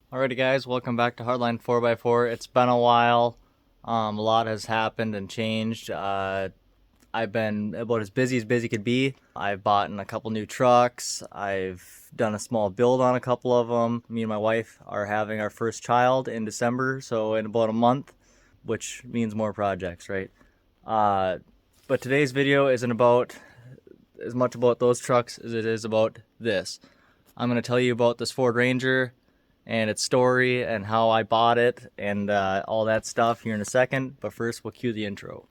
Alrighty guys, welcome back to Hardline 4x4. It's been a while. A lot has happened and changed. I've been about as busy could be. I've bought in a couple new trucks. I've done a small build on a couple of them. Me and my wife are having our first child in December, so in about a month, which means more projects, right? But today's video isn't about as much about those trucks as it is about this. I'm going to tell you about this Ford Ranger and its story and how I bought it and all that stuff here in a second. But first, we'll cue the intro.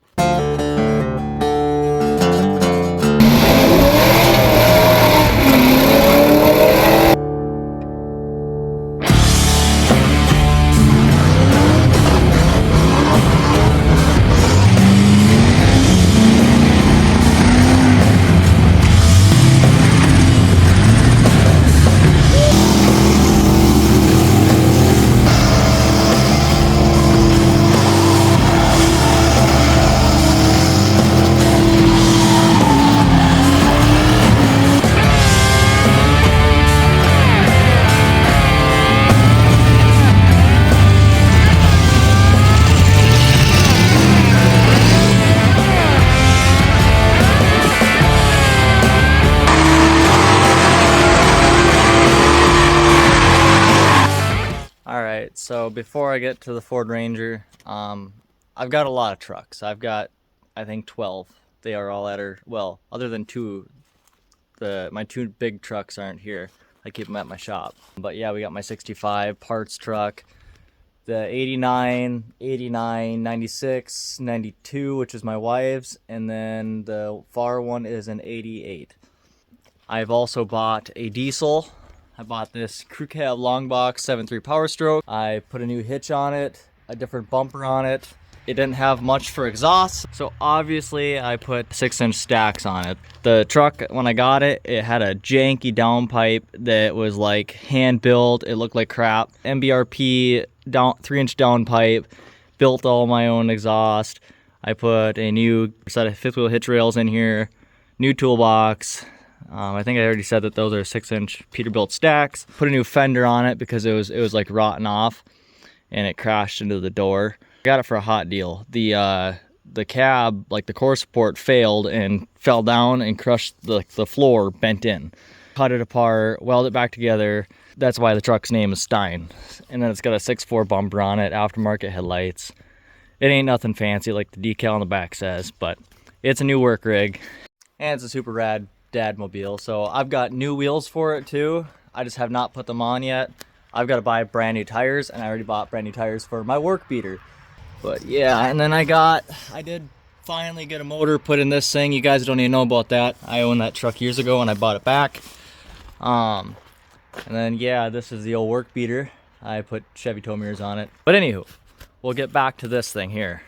Alright, so before I get to the Ford Ranger, I've got a lot of trucks. I've got, I think, 12. They are all at her, well, other than two, my two big trucks aren't here. I keep them at my shop. But yeah, we got my 65 parts truck, the 89, 89, 96, 92, which is my wife's, and then the far one is an 88. I've also bought a diesel. I bought this Crew Cab Long Box 7.3 Power Stroke. I put a new hitch on it, a different bumper on it. It didn't have much for exhaust, so obviously I put 6-inch stacks on it. The truck, when I got it, it had a janky downpipe that was like hand built. It looked like crap. MBRP down 3-inch downpipe, built all my own exhaust. I put a new set of fifth wheel hitch rails in here, new toolbox. I think I already said that those are 6-inch Peterbilt stacks. Put a new fender on it because it was like rotten off and it crashed into the door. Got it for a hot deal. The cab, like the core support, failed and fell down and crushed the floor, bent in. Cut it apart, welded it back together. That's why the truck's name is Stein. And then it's got a 6.4 bumper on it, aftermarket headlights. It ain't nothing fancy like the decal on the back says, but it's a new work rig and it's a super rad Dadmobile. So I've got new wheels for it too. I just have not put them on yet. I've got to buy brand new tires, and I already bought brand new tires for my work beater. But yeah, and then I did finally get a motor put in this thing. You guys don't even know about that. I owned that truck years ago and I bought it back. And then yeah, this is the old work beater. I put Chevy tow mirrors on it. But anywho, we'll get back to this thing here.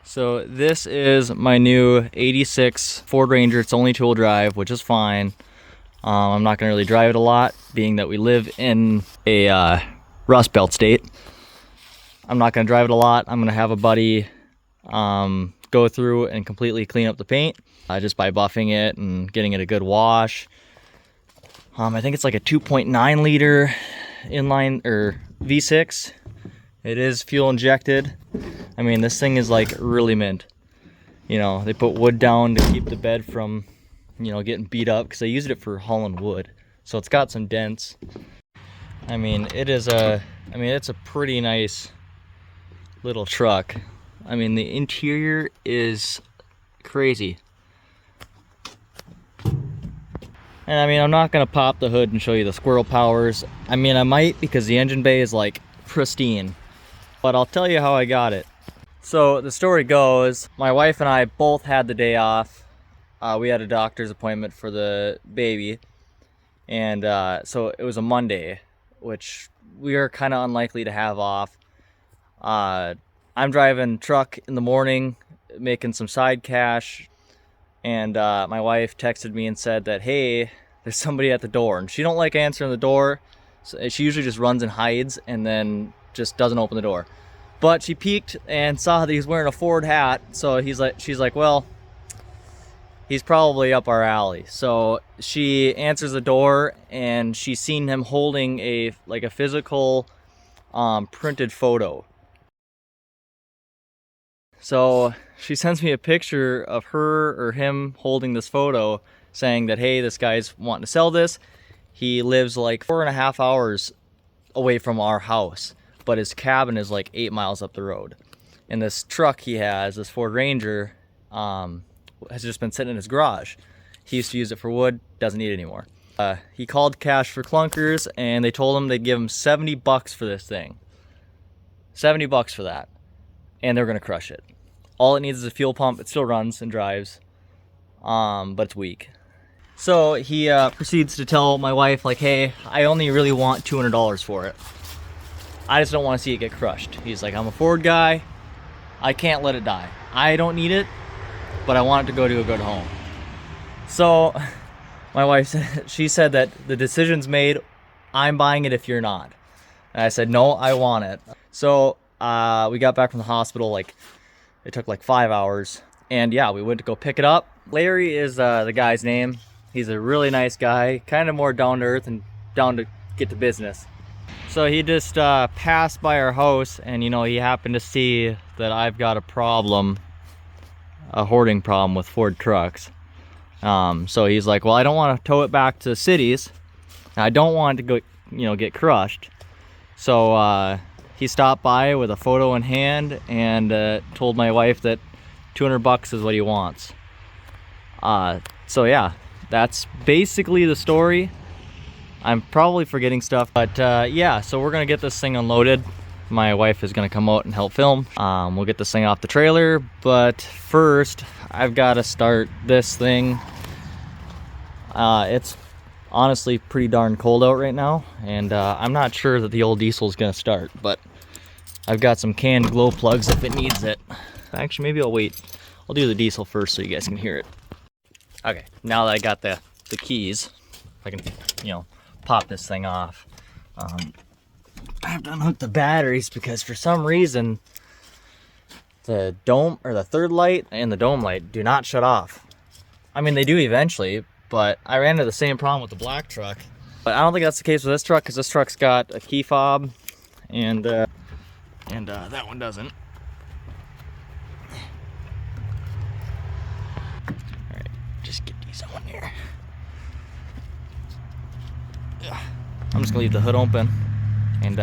So this is my new 86 Ford Ranger. It's only 2-wheel drive, which is fine. I'm not gonna really drive it a lot, being that we live in a Rust Belt state. I'm not gonna drive it a lot. I'm gonna have a buddy go through and completely clean up the paint just by buffing it and getting it a good wash. I think it's like a 2.9 liter inline or V6. It is fuel injected. I mean, this thing is like really mint. You know, they put wood down to keep the bed from, you know, getting beat up because I used it for hauling wood. So it's got some dents. I mean, it's a pretty nice little truck. I mean, the interior is crazy. And I mean, I'm not gonna pop the hood and show you the squirrel powers. I mean, I might because the engine bay is like pristine. But I'll tell you how I got it. So the story goes, my wife and I both had the day off. We had a doctor's appointment for the baby. And so it was a Monday, which we are kind of unlikely to have off. I'm driving truck in the morning, making some side cash. And my wife texted me and said that, hey, there's somebody at the door. And she don't like answering the door. So she usually just runs and hides and then just doesn't open the door. But she peeked and saw that he's wearing a Ford hat, so she's like, well, he's probably up our alley. So she answers the door and she's seen him holding a physical printed photo. So she sends me a picture of her or him holding this photo saying that, hey, this guy's wanting to sell this. He lives like 4.5 hours away from our house, but his cabin is like 8 miles up the road. And this truck he has, this Ford Ranger, has just been sitting in his garage. He used to use it for wood, doesn't need it anymore. He called Cash for Clunkers and they told him they'd give him $70 for this thing. $70 for that. And they're gonna crush it. All it needs is a fuel pump. It still runs and drives, but it's weak. So he proceeds to tell my wife, like, hey, I only really want $200 for it. I just don't want to see it get crushed. He's like, I'm a Ford guy. I can't let it die. I don't need it, but I want it to go to a good home. So my wife said, she said that the decision's made. I'm buying it if you're not. And I said, no, I want it. So we got back from the hospital, like, it took like 5 hours. And yeah, we went to go pick it up. Larry is the guy's name. He's a really nice guy, kind of more down to earth and down to get to business. So he just passed by our house and, you know, he happened to see that I've got a problem, a hoarding problem with Ford trucks. So he's like, well, I don't want to tow it back to the cities. I don't want it to go, you know, get crushed. So he stopped by with a photo in hand and told my wife that $200 is what he wants. So yeah, that's basically the story. I'm probably forgetting stuff, but yeah, so we're gonna get this thing unloaded. My wife is gonna come out and help film. We'll get this thing off the trailer, but first I've got to start this thing. It's honestly pretty darn cold out right now, and I'm not sure that the old diesel is gonna start, but I've got some canned glow plugs if it needs it. Actually, maybe I'll wait. I'll do the diesel first so you guys can hear it. Okay, now that I got the keys, I can, you know, pop this thing off. I have to unhook the batteries because for some reason the dome, or the third light and the dome light, do not shut off. I mean, they do eventually, but I ran into the same problem with the black truck. But I don't think that's the case with this truck because this truck's got a key fob and that one doesn't. Alright, just get these on here. I'm just gonna leave the hood open. And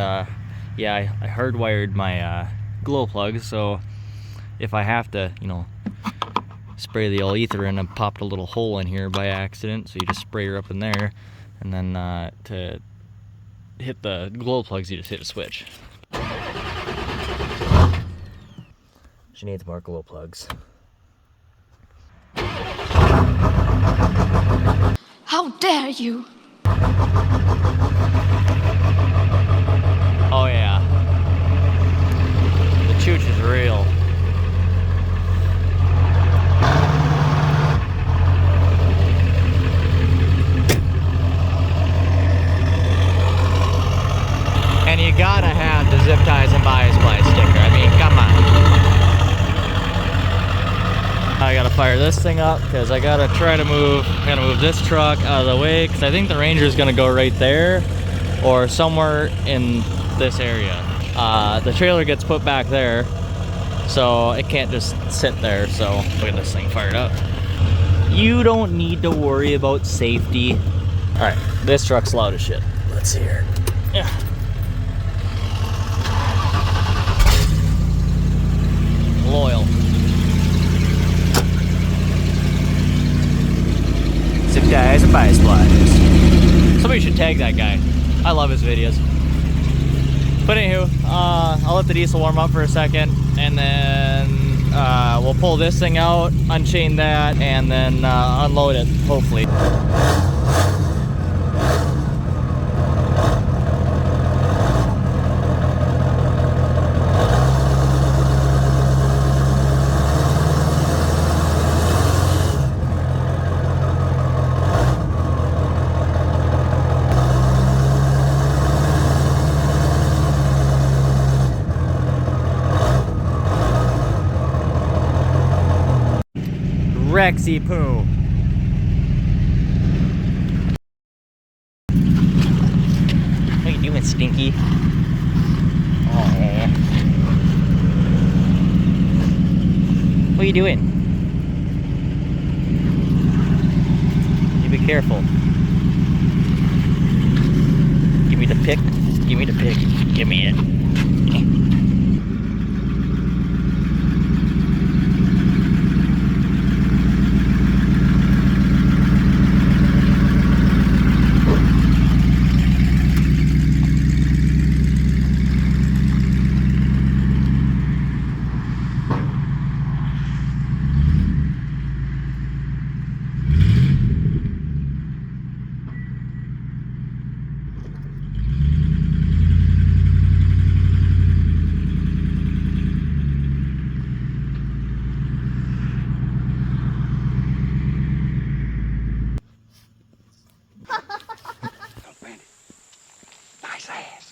yeah, I hardwired my glow plugs, so if I have to, you know, spray the old ether in, I popped a little hole in here by accident, so you just spray her up in there, and then to hit the glow plugs, you just hit a switch. She needs more glow plugs. How dare you! Oh yeah, the chooch is real. And you gotta have the zip ties and bias ply sticker. I mean, come on. I gotta fire this thing up because I gotta try to move. I gotta move this truck out of the way because I think the Ranger is gonna go right there or somewhere in this area. The trailer gets put back there, so it can't just sit there. So look at this thing fired up. You don't need to worry about safety. All right, this truck's loud as shit. Let's see here. Yeah. Loyal. Zip ties and bias pliers. Somebody should tag that guy. I love his videos. But anywho, I'll let the diesel warm up for a second, and then we'll pull this thing out, unchain that, and then unload it, hopefully. Rexy poo. What are you doing, Stinky? What are you doing? You be careful. Give me the pick. Give me the pick. Give me it. Nice ass.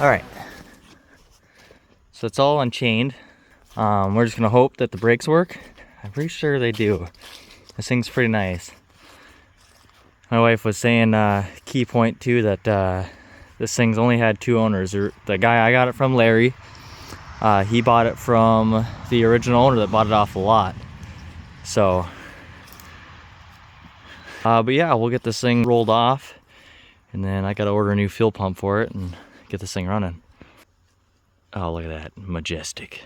All right. So it's all unchained. We're just gonna hope that the brakes work. I'm pretty sure they do. This thing's pretty nice. My wife was saying, key point too, that this thing's only had 2 owners. The guy I got it from, Larry, he bought it from the original owner that bought it off the lot. So, but yeah, we'll get this thing rolled off, and then I gotta order a new fuel pump for it and get this thing running. Oh, look at that, majestic.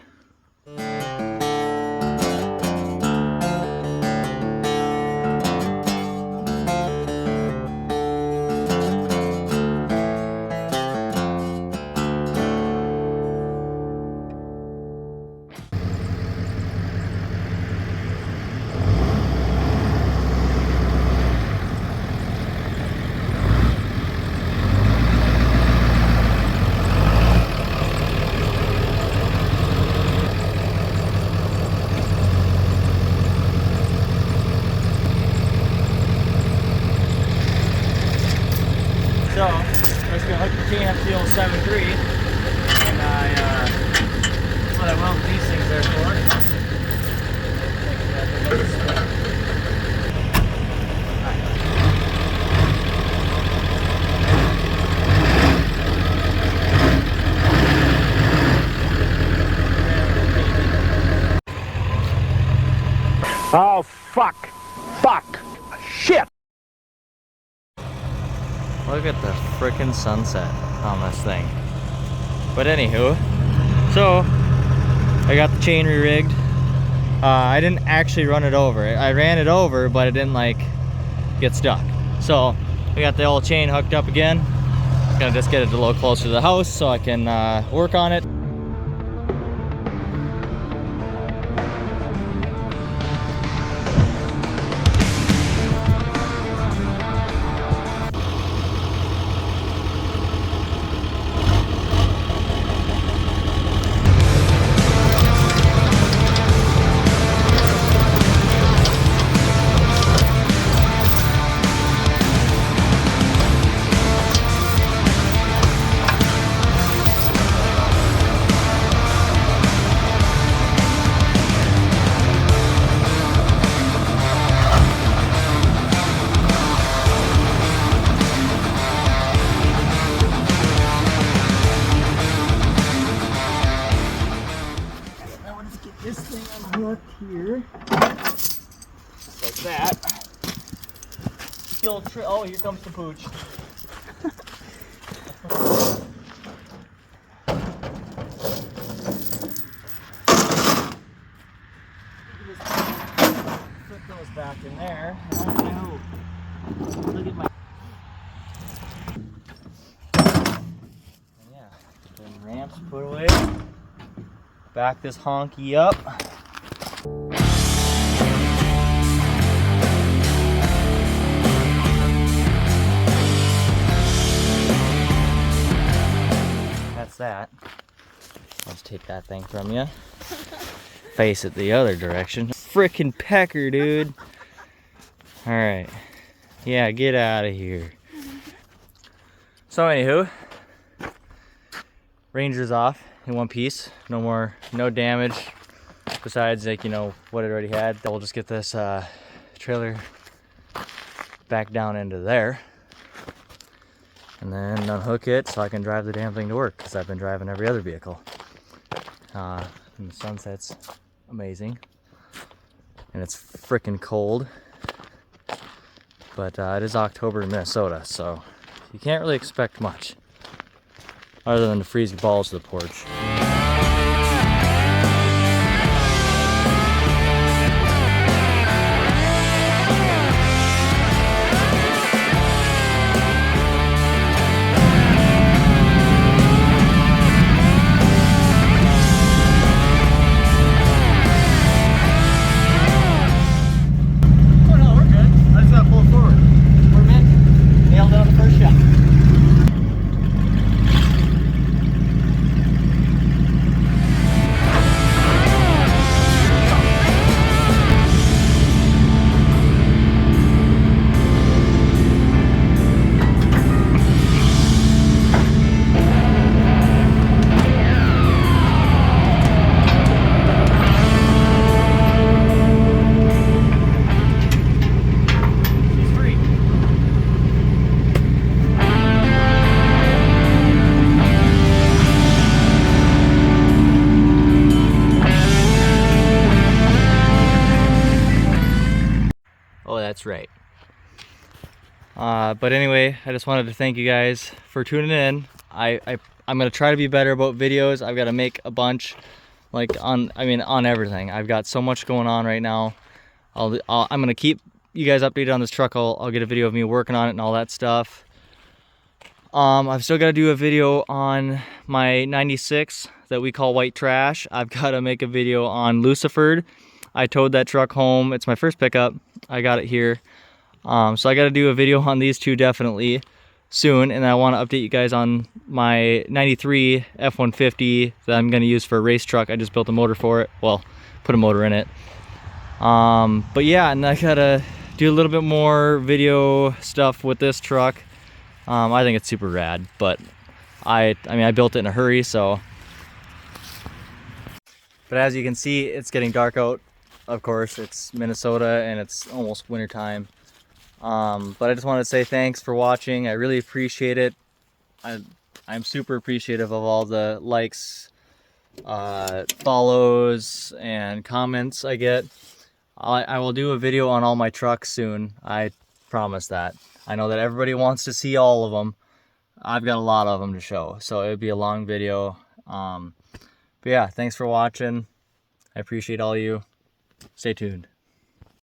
So, I was gonna hook the chain up to the old 7.3, and that's what I will with these things there for. Oh, fuck. Fuck. Shit. Look at the frickin' sunset on this thing. But anywho, so I got the chain re-rigged. I didn't actually run it over. I ran it over, but it didn't like get stuck. So we got the old chain hooked up again. Gonna just get it a little closer to the house so I can work on it. This thing unhooked here, just like that. Oh, here comes the pooch. Put those back in there. Oh, no. Look at my... Yeah, then ramps put away. Back this honky up. That's that. Let's take that thing from you. Face it the other direction. Frickin' pecker, dude. Alright. Yeah, get out of here. So anywho, Ranger's off in one piece. No damage. Besides, like, you know, what it already had. We'll just get this trailer back down into there. And then unhook it so I can drive the damn thing to work, because I've been driving every other vehicle. And the sunset's amazing. And it's freaking cold. But it is October in Minnesota, so you can't really expect much. Other than to freeze your balls to the porch. Oh, that's right. But anyway, I just wanted to thank you guys for tuning in. I'm gonna try to be better about videos. I've got to make a bunch, like on everything. I've got so much going on right now. I'm gonna keep you guys updated on this truck. I'll get a video of me working on it and all that stuff. I've still got to do a video on my 96 that we call white trash. I've got to make a video on Luciford. I towed that truck home. It's my first pickup. I got it here. So I got to do a video on these two definitely soon. And I want to update you guys on my 93 F-150 that I'm going to use for a race truck. I just built a motor for it. Well, put a motor in it. But yeah, and I got to do a little bit more video stuff with this truck. I think it's super rad, but I built it in a hurry, so. But as you can see, it's getting dark out. Of course, it's Minnesota and it's almost winter time. But I just wanted to say thanks for watching. I really appreciate it. I'm super appreciative of all the likes, follows, and comments I get. I will do a video on all my trucks soon. I promise that. I know that everybody wants to see all of them. I've got a lot of them to show, so it would be a long video. But yeah, thanks for watching. I appreciate all you. Stay tuned.